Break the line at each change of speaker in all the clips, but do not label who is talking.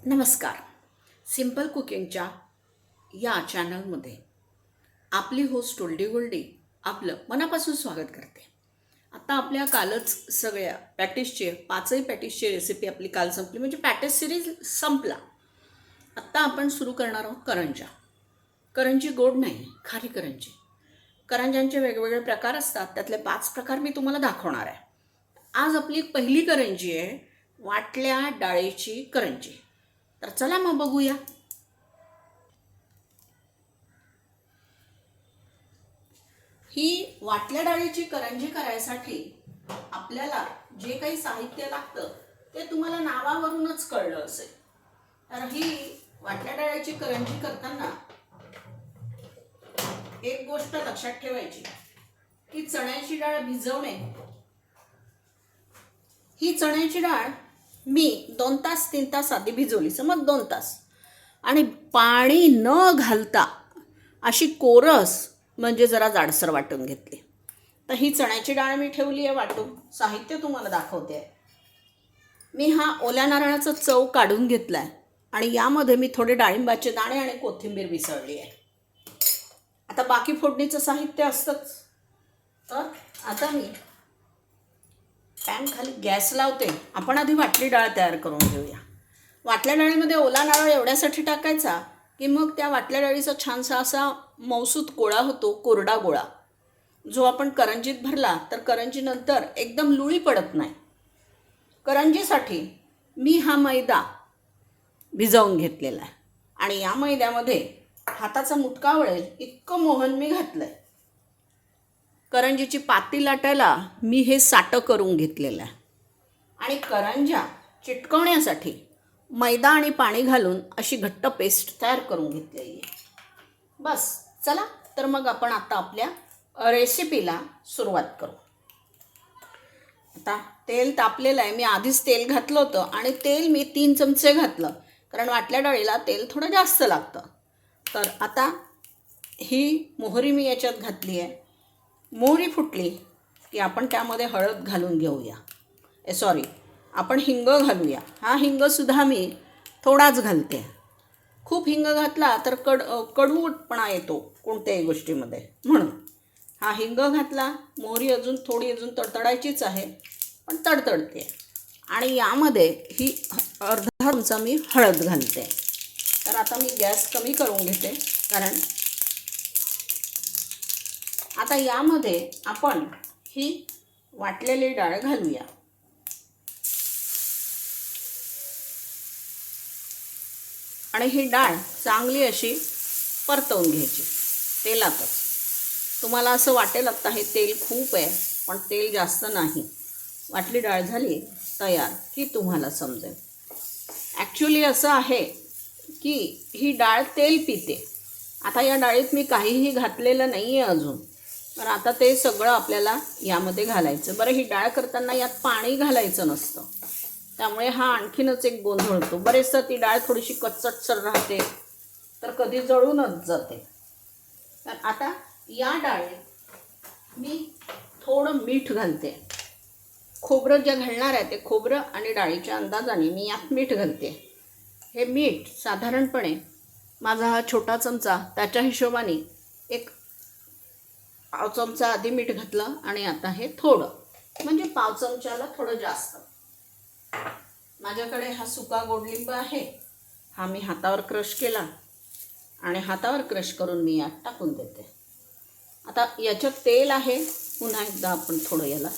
नमस्कार. सिंपल कुकिंगच्या या चॅनलमध्ये आपली होस्ट टोल्डी गोल्डी आपलं मनापासून स्वागत करते. आता आपल्या कालच सगळ्या पॅटिसचे पाचही पॅटिसची रेसिपी आपली काल संपली, म्हणजे पॅटिस सिरीज संपला. आत्ता आपण सुरू करणार आहोत करंजा. करंजी गोड नाही, खारी करंजी. करंजांचे वेगवेगळे प्रकार असतात, त्यातले 5 प्रकार मी तुम्हाला दाखवणार आहे. आज आपली पहिली करंजी आहे वाटल्या डाळीची करंजी. तर चला मग बघूया. ही वाटल्या डाळीची करंजी करायसाठी आपल्याला जे काही साहित्य लागतं ते तुम्हाला नावावरूनच कळलं असेल. तर ही वाटल्या डाळीची करंजी करताना एक गोष्ट लक्षात ठेवायची की चण्याची डाळ भिजवणे. ही चण्याची डाळ मी 2 तास 3 तास आधी भिजवली, समज 2 तास, आणि पाणी न घालता अशी कोरस म्हणजे जरा जाडसर वाटून घेतली. तर ही चण्याची डाळ मी ठेवली आहे वाटून. साहित्य तुम्हाला दाखवते आहे. मी हा ओल्या नारळाचा चव काढून घेतला आहे आणि यामध्ये मी थोडे डाळिंबाचे दाणे आणि कोथिंबीर मिसळली आहे. आता बाकी फोडणीचं साहित्य असतंच. तर आता मी पॅन खाली गॅस लावते. आपण आधी वाटली डाळ तयार करून घेऊया. वाटल्या डाळीमध्ये ओला नारळ एवढ्यासाठी टाकायचा की मग त्या वाटल्या डाळीचा छानसा असा मौसूत गोळा होतो, कोरडा गोळा, जो आपण करंजीत भरला तर करंजीनंतर एकदम लुळी पडत नाही. करंजीसाठी मी हा मैदा भिजवून घेतलेला आहे आणि या मैद्यामध्ये हाताचा मुटका वळेल इतकं मोहन मी घातलं आहे. करंजीची पाती लाटायला मी हे साटं करून घेतलेलं आहे आणि करंज्या चिटकवण्यासाठी मैदा आणि पाणी घालून अशी घट्ट पेस्ट तयार करून घेतलेली आहे. बस, चला तर मग आपण आता आपल्या रेसिपीला सुरुवात करू. आता तेल तापलेलं आहे. मी आधीच तेल घातलं होतं आणि तेल मी 3 चमचे घातलं, कारण वाटल्या डाळीला तेल थोडं जास्त लागतं. तर आता ही मोहरी मी याच्यात घातली आहे. मोहरी फुटली की आपण त्यामध्ये हळद घालून घेऊया. आपण हिंग घालूया. हा हिंगसुद्धा मी थोडाच घालते. खूप हिंग घातला तर कडवटपणा येतो कोणत्याही गोष्टीमध्ये, म्हणून हा हिंग घातला. मोहरी अजून तडतडायचीच आहे, पण तडतडते. आणि यामध्ये ही अर्धा चमचा मी हळद घालते. तर आता मी गॅस कमी करून घेते, कारण आता यामध्ये आपण ही वाटलेली डाळ घालूया. आणि ही डाळ चांगली अशी परतवून घ्यायची तेलातच. तुम्हाला असं वाटेल आत्ता हे तेल खूप आहे, पण तेल जास्त नाही. वाटली डाळ झाली तयार की तुम्हाला समजेल. ॲक्च्युली असं आहे की ही डाळ तेल पिते. आता या डाळीत मी काहीही घातलेलं नाही आहे अजून, तर आता ते सगळं आपल्याला यामध्ये घालायचं. बरं, ही डाळ करताना यात पाणी घालायचं नसतं, त्यामुळे हा आणखीनच एक गोंधळ होतो. बरेचदा ती डाळ थोडीशी कच्चटसर राहते, तर कधी जळूनच जाते. तर आता या डाळीत मी थोडं मीठ घालते. खोबरं जे घालणार आहे ते खोबरं आणि डाळीच्या अंदाजाने मी यात मीठ घालते. हे मीठ साधारणपणे माझा हा छोटा चमचा, त्याच्या हिशोबाने एक पाव चमचा आधी मीठ घातलं आणि आता हे थोडं, म्हणजे पाव चमच्याला थोडं जास्त. माझ्याकडे हा सुका गोडलिंब आहे. हा मी हातावर क्रश केला आणि हातावर क्रश करून मी यात टाकून देते. आता याच्यात तेल आहे. पुन्हा एकदा आपण थोडं याला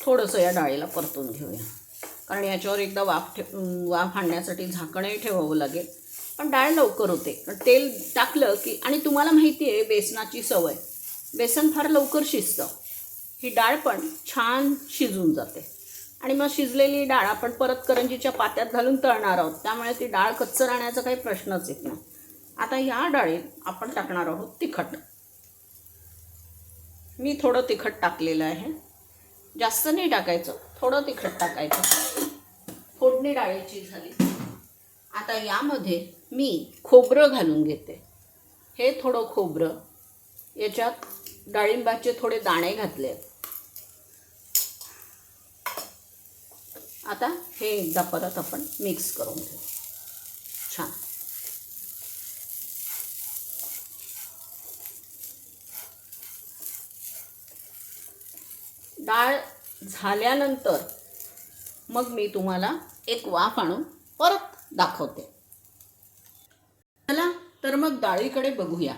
थोडंसं या डाळीला परतून घेऊया, कारण याच्यावर एकदा वाफ आणण्यासाठी झाकणही ठेवावं लागेल. पण डाळ लवकर होते. तेल टाकलं की, आणि तुम्हाला माहिती आहे बेसनाची सवय, बेसन फार लवकर शिजतं. ही डाळ पण छान शिजून जाते. आणि मग शिजलेली डाळ आपण परत करंजीच्या पात्यात घालून तळणार आहोत, त्यामुळे ती डाळ कच्चं राहण्याचा काही प्रश्नच येत नाही. आता या डाळीत आपण टाकणार आहोत तिखट. मी थोडं तिखट टाकलेलं आहे. जास्त नाही टाकायचं, थोडं तिखट टाकायचं. फोडणी डाळीची झाली. आता यामध्ये मी खोबरं घालून घेते. हे थोडं खोबरं याच्यात डाळिंबाचे थोडे दाणे घातले आहेत. आता हे एकदा परत आपण मिक्स करून घेऊ छान. डाळ झाल्यानंतर मग मी तुम्हाला एक वाफ आणून परत दाखवते. चला तर मग डाळीकडे बघूया.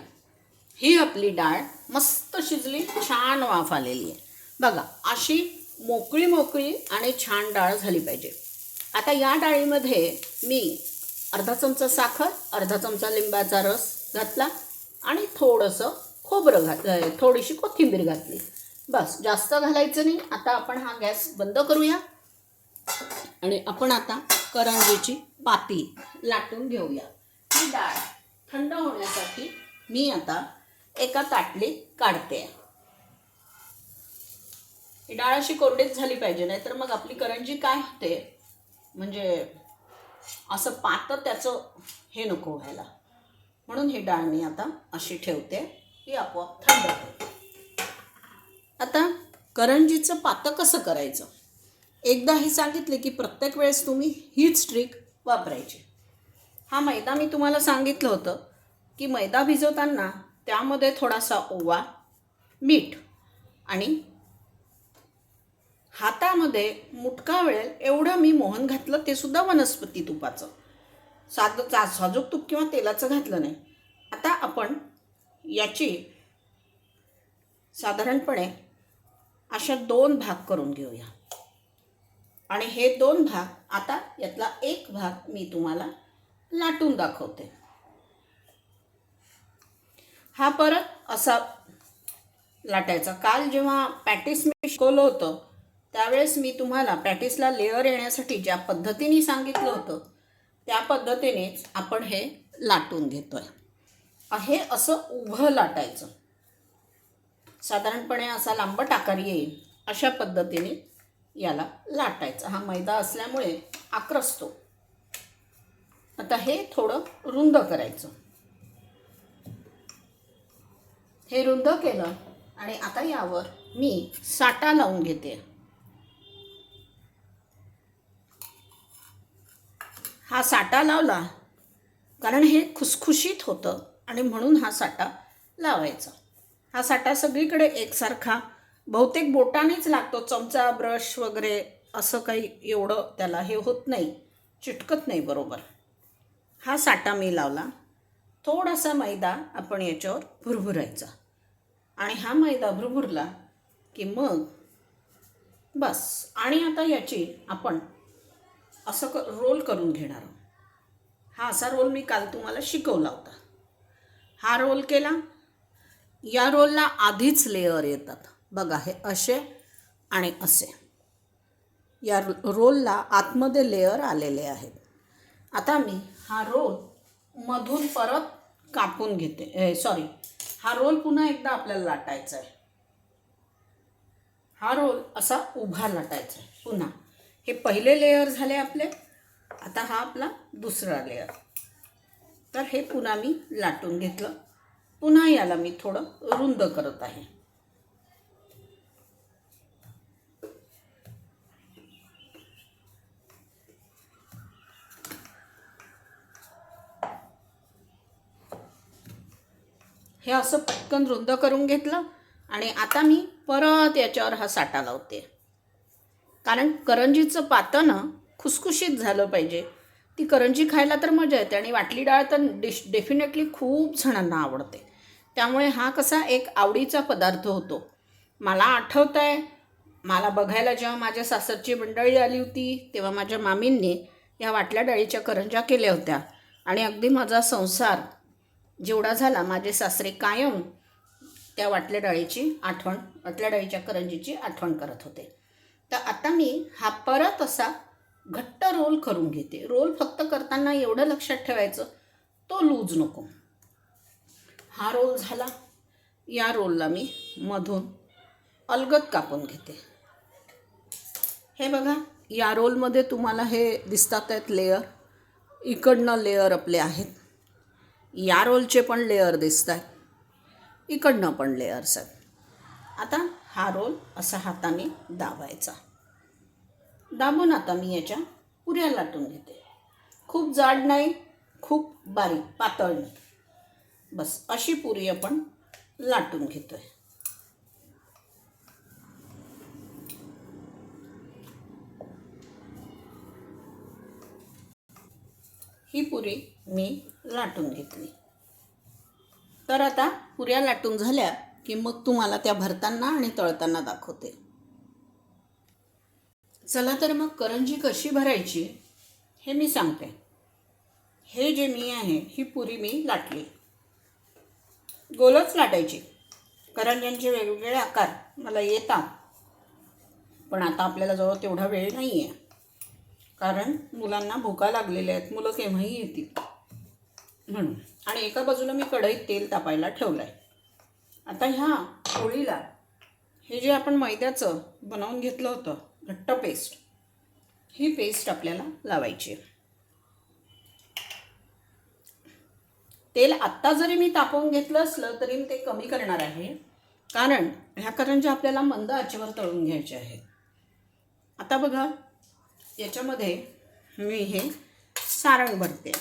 ही आपली डाळ मस्त शिजली, छान वाफ आलेली आहे बघा. अशी मोकळी मोकळी आणि छान डाळ झाली पाहिजे. आता या डाळीमध्ये मी अर्धा चमचा साखर, अर्धा चमचा लिंबाचा रस घातला आणि थोडंसं खोबरं थोडीशी कोथिंबीर घातली. बस, जास्त घालायचं नाही. आता आपण हा गॅस बंद करूया आणि आपण आता करंजीची पाती लाटून घेऊया. ही डाळ थंड होण्यासाठी मी आता एका ताटलीत काढते. ही डाळ अशी कोरडीच झाली पाहिजे, नाही तर मग आपली करंजी काय होते म्हणजे असं पातळ त्याचं हे नको व्हायला. म्हणून ही डाळ मी आता अशी ठेवते, ही आपोआप थंड होते. आता करंजीचं पातळ कसं करायचं एकदा हे सांगितले की प्रत्येक वेळेस तुम्ही हीच ट्रिक वापरायची. हा मैदा मी तुम्हाला सांगितलं होतं की मैदा भिजवताना त्यामध्ये थोडासा ओवा, मीठ आणि हातामध्ये मुटका वेळेल एवढं मी मोहन घातलं, ते सुद्धा वनस्पती तुपाचं, साजूक तूप किंवा तेलाचं घातलं नाही. आता आपण याची साधारणपणे अशा 2 भाग करून घेऊया आणि हे 2 भाग, आता यातला एक भाग मी तुम्हाला लाटून दाखवते. हा परत असा लाटायचा. काल जेव्हा पॅटीस मी शिकवलं होतं त्यावेळेस मी तुम्हाला पॅटीसला लेअर येण्यासाठी ज्या पद्धतीने सांगितलं होतं त्या पद्धतीनेच आपण हे लाटून घेतोय. हे असं उभं लाटायचं, साधारणपणे असा लांबट आकार येईल अशा पद्धतीने याला लाटायचं. हा मैदा असल्यामुळे आक्रसतो. आता हे थोडं रुंद करायचं. हे रुंद केलं आणि आता यावर मी साटा लावून घेते. हा साटा लावला कारण हे खुसखुशीत होतं आणि म्हणून हा साटा लावायचा. हा साटा सगळीकडे एकसारखा बहुतेक बोटानेच लागतो. चमचा, ब्रश वगैरे असं काही एवढं त्याला हे होत नाही, चिटकत नाही बरोबर. हा साटा मी लावला. थोडासा मैदा आपण याच्यावर भुरभुरायचा आणि हा मैदा भुरभुरला की मग बस. आणि आता याची आपण असं रोल करून घेणार. हा असा रोल मी काल तुम्हाला शिकवला होता. हा रोल केला. या रोलला आधीच लेअर येतात बघा, हे असे आणि असे. या रोलला आतमध्ये लेअर आलेले आहेत. आता मी हा रोल मधून परत कापून घेते. हा रोल पुन्हा एकदा आपल्याला लाटायचा आहे. हा रोल असा उभा लाटायचा आहे पुन्हा. हे पहिले लेअर झाले आपले. आता हा आपला दुसरा लेअर. तर हे पुन्हा मी लाटून घेतलं. पुन्हा याला मी थोडं रुंद करत आहे. हे असं पटकन रुंद करून घेतलं आणि आता मी परत याच्यावर हा साटा लावते. कारण करंजीचं पातळं खुसखुशीत झालं पाहिजे. ती करंजी खायला तर मजा येते आणि वाटली डाळ तर डेफिनेटली खूप जणांना आवडते. त्यामुळे हा कसा एक आवडीचा पदार्थ होतो. मला आठवतं आहे, मला बघायला जेव्हा माझ्या सासरची मंडळी आली होती तेव्हा माझ्या मामींनी या वाटल्या डाळीच्या करंज्या केल्या होत्या आणि अगदी माझा संसार जेवढा झाला, माझे सासरे कायम त्या वाटल्या डाळीच्या करंजीची आठवण करत होते. तर आता मी हा परत असा घट्ट रोल करून घेते. रोल फक्त करताना एवढं लक्षात ठेवायचं, तो लूज नको. हा रोल झाला. या रोलला मी मधून अलगद कापून घेते. हे बघा, या रोलमध्ये तुम्हाला हे दिसतात आहेत लेअर. इकडनं लेअर आपले आहेत. या रोलचे पण लेअर दिसत आहेत. इकडनं पण लेअर्स आहेत. आता हा रोल असा हाताने दाबायचा. दाबून आता मी याच्या पुऱ्या लाटून घेते. खूप जाड नाही, खूप बारीक पातळ नाही, बस अशी पुरी आपण लाटून घेतोय. ही पुरी मी लाटून घेतली. तर आता पुऱ्या लाटून झाल्या की मग तुम्हाला त्या भरताना आणि तळताना दाखवते. चला तर मग करंजी कशी भरायची हे मी सांगते. हे जे मी आहे ही पुरी मी लाटली. गोलच लाटायची. करंज्यांचे वेगवेगळे आकार मला येतात, पण आता आपल्याला जवळ तेवढा वेळ नाही आहे, कारण मुलांना भुका लागलेल्या आहेत. मुलं केव्हाही येतील म्हणून. आणि एका बाजूला मी कढईत तेल तापायला ठेवलं आहे. आता ह्या पोळीला हे जे आपण मैद्याचं बनवून घेतलं होतं घट्ट पेस्ट, ही पेस्ट आपल्याला लावायची आहे. तेल आत्ता जरी मी तापवून घेतलं असलं तरी मी ते कमी करणार आहे, कारण ह्या करंज्या आपल्याला मंद आचेवर तळून घ्यायच्या आहेत. आता बघा, याच्यामध्ये मी हे सारण भरते.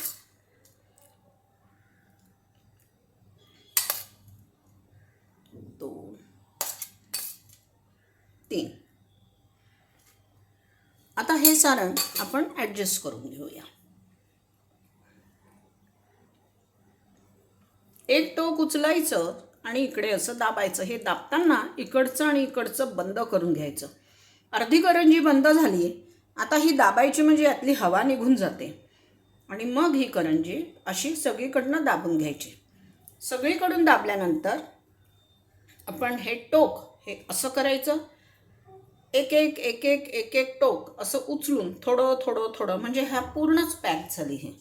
2 3. आता हे सारण आपण ॲडजस्ट करून घेऊया. एक टोक उचलायचं आणि इकडे असं दाबायचं. हे दाबताना इकडचं आणि इकडचं बंद करून घ्यायचं. अर्धी करंजी बंद झाली. आता ही दाबायची म्हणजे यातली हवा निघून जाते आणि मग ही करंजी अशी सगळीकडनं दाबून घ्यायची. सगळीकडून दाबल्यानंतर आपण हे टोक हे असं करायचं. एक एक एक एक एक एक टोक असं उचलून थोडं थोडं थोडं, म्हणजे ह्या पूर्णच पॅक झाली. हे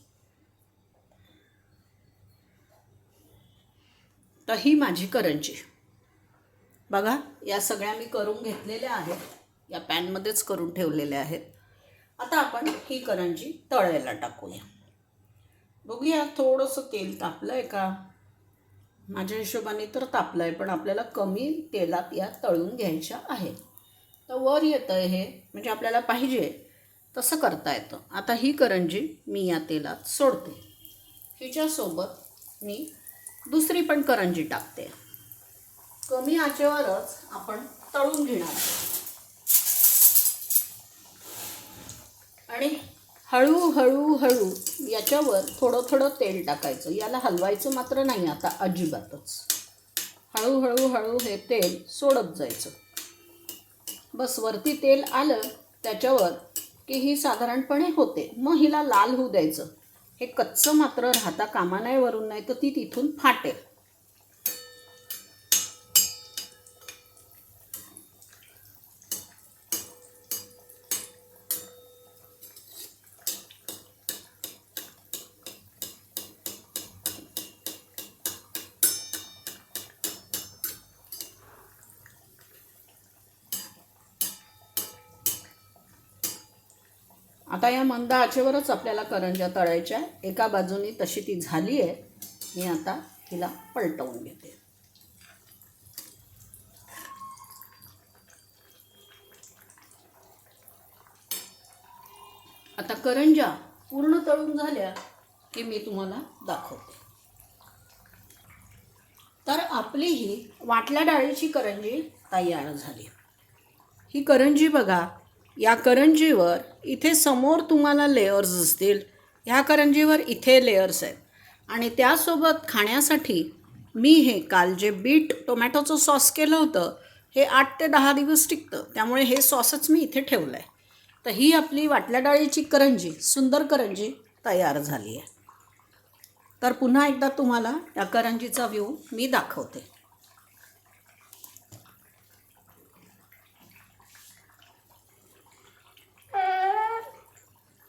तर ही माझी करंजी बघा. या सगळ्या मी करून घेतलेल्या आहेत, या पॅनमध्येच करून ठेवलेल्या आहेत. आता आपण ही करंजी तळायला टाकूया. बघूया थोडंसं तेल तापलं आहे का. माझ्या हिशोबाने तर तापलं आहे, पण आपल्याला कमी तेलात या तळून घ्यायच्या आहेत. तर वर येतं हे, म्हणजे आपल्याला पाहिजे तसं करता येतं. आता ही करंजी मी या तेलात सोडते. हिच्यासोबत मी दुसरी पण करंजी टाकते. कमी आचेवरच आपण तळून घेणार आणि हळूहळू हळू याच्यावर थोडं थोडं तेल टाकायचं. याला हलवायचं मात्र नाही आता अजिबातच. हळूहळू हळू हे तेल सोडत जायचं. बस वरती तेल आलं त्याच्यावर की ही साधारणपणे होते. मग हिला लाल होऊ द्यायचं. हे कच्चं मात्र राहता कामा नाही वरून, नाही तर ती तिथून फाटेल. आता या मंद आचेवरच आपल्याला करंज्या तळायच्या. एका बाजूनी तशी ती झाली आहे. मी आता हिला पलटवून घेते. आता करंज्या पूर्ण तळून झाल्या की मी तुम्हाला दाखवते. तर आपली ही वाटल्या डाळीची करंजी तयार झाली. ही करंजी बघा. या करंजीवर इथे समोर तुम्हाला लेयर्स असतील. ह्या करंजीवर इथे लेयर्स आहेत. आणि त्यासोबत खाण्यासाठी मी हे काल जे बीट टोमॅटोचं सॉस केलं होतं, हे 8 ते 10 दिवस टिकतं. त्यामुळे हे सॉसच मी इथे ठेवलं आहे. तर ही आपली वाटल्या डाळीची करंजी, सुंदर करंजी तयार झाली आहे. तर पुन्हा एकदा तुम्हाला या करंजीचा व्ह्यू मी दाखवते.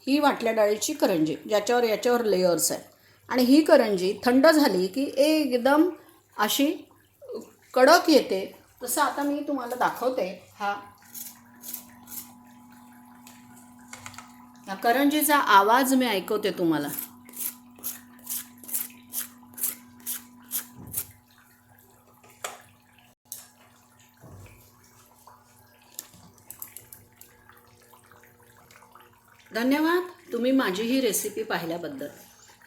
ही वाटल्या डाळीची करंजी ज्याच्यावर याच्यावर लेयर्स आहेत. आणि ही करंजी थंड झाली की एकदम अशी कडक येते. तसं आता मी तुम्हाला दाखवते. या करंजीचा आवाज मी ऐकवते तुम्हाला. धन्यवाद तुम्ही माझी ही रेसिपी पाहिल्याबद्दल.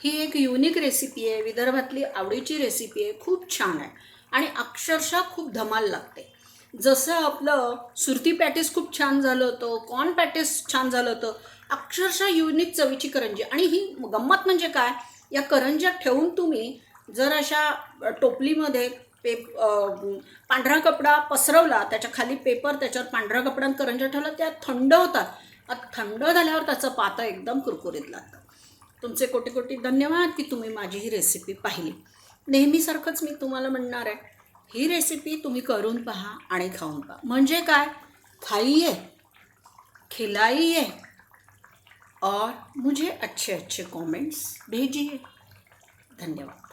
ही एक युनिक रेसिपी आहे, विदर्भातली आवडीची रेसिपी आहे, खूप छान आहे आणि अक्षरशः खूप धमाल लागते. जसं आपलं सुरती पॅटीस खूप छान झालं होतं, कॉर्न पॅटीस छान झालं होतं, अक्षरशः युनिक चवीची करंजी. आणि ही गंमत म्हणजे काय, या करंज्या ठेवून तुम्ही जर अशा टोपलीमध्ये पांढरा कपडा पसरवला, त्याच्या खाली पेपर, त्याच्यावर पांढरा कपडा आणि करंज्या ठेवला, त्या थंड होतात. थंड झाल्यावर त्याचं पातं एकदम कुरकुरीत लागतं. तुमचे कोटी कोटी धन्यवाद की तुम्ही माझी ही रेसिपी पाहिली. नेहमीसारखंच मी तुम्हाला म्हणणार आहे, ही रेसिपी तुम्ही करून पहा आणि खाऊन पहा. म्हणजे काय, खाइए, खिलाइए और मुझे अच्छे अच्छे कमेंट्स भेजिए. धन्यवाद.